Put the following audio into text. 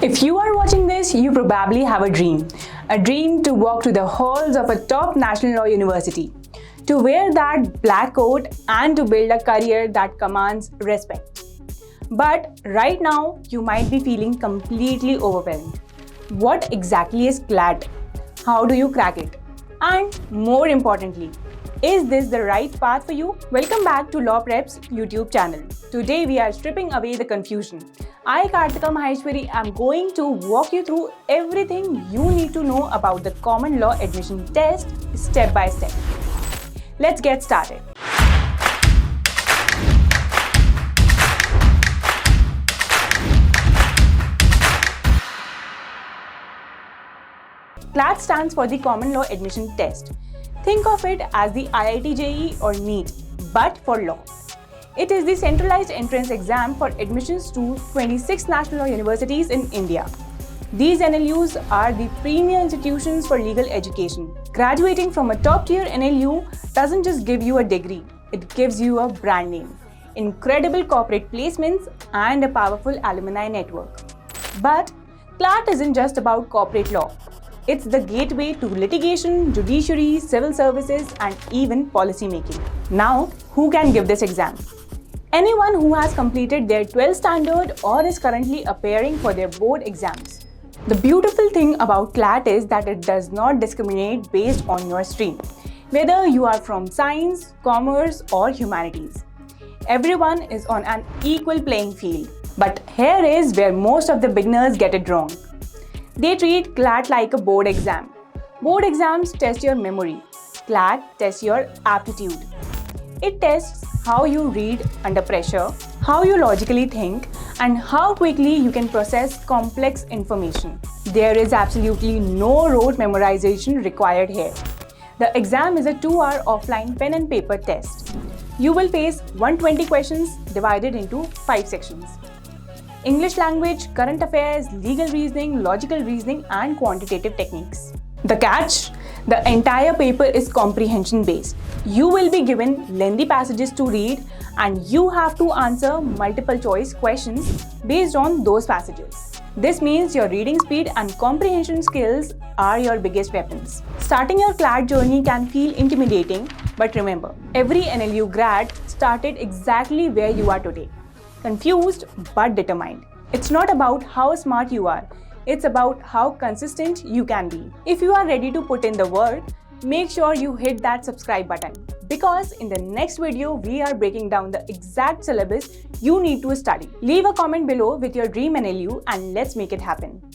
If you are watching this, you probably have a dream to walk to the halls of a top national law university, to wear that black coat and to build a career that commands respect. But right now, you might be feeling completely overwhelmed. What exactly is CLAT? How do you crack it? And more importantly, is this the right path for you? Welcome back to Law Prep's YouTube channel. Today we are stripping away the confusion. I, Kartika Maheshwari, am going to walk you through everything you need to know about the common law admission test step by step. Let's get started. CLAT stands for the Common Law Admission Test. Think of it as the IIT JEE or NEET, but for law. It is the centralized entrance exam for admissions to 26 national law universities in India. These NLUs are the premier institutions for legal education. Graduating from a top-tier NLU doesn't just give you a degree, it gives you a brand name, incredible corporate placements, and a powerful alumni network. But CLAT isn't just about corporate law. It's the gateway to litigation, judiciary, civil services, and even policy making. Now, who can give this exam? Anyone who has completed their 12th standard or is currently appearing for their board exams. The beautiful thing about CLAT is that it does not discriminate based on your stream, whether you are from science, commerce, or humanities. Everyone is on an equal playing field. But here is where most of the beginners get it wrong. They treat CLAT like a board exam. Board exams test your memory. CLAT tests your aptitude. It tests how you read under pressure, how you logically think, and how quickly you can process complex information. There is absolutely no rote memorization required here. The exam is a 2-hour offline pen and paper test. You will face 120 questions divided into 5 sections. English language, current affairs, legal reasoning, logical reasoning, and quantitative techniques. The catch? The entire paper is comprehension based. You will be given lengthy passages to read and you have to answer multiple choice questions based on those passages. This means your reading speed and comprehension skills are your biggest weapons. Starting your CLAT journey can feel intimidating, but remember, every NLU grad started exactly where you are today. Confused but determined. It's not about how smart you are, it's about how consistent you can be. If you are ready to put in the work, make sure you hit that subscribe button, because in the next video we are breaking down the exact syllabus you need to study. Leave a comment below with your dream NLU and let's make it happen.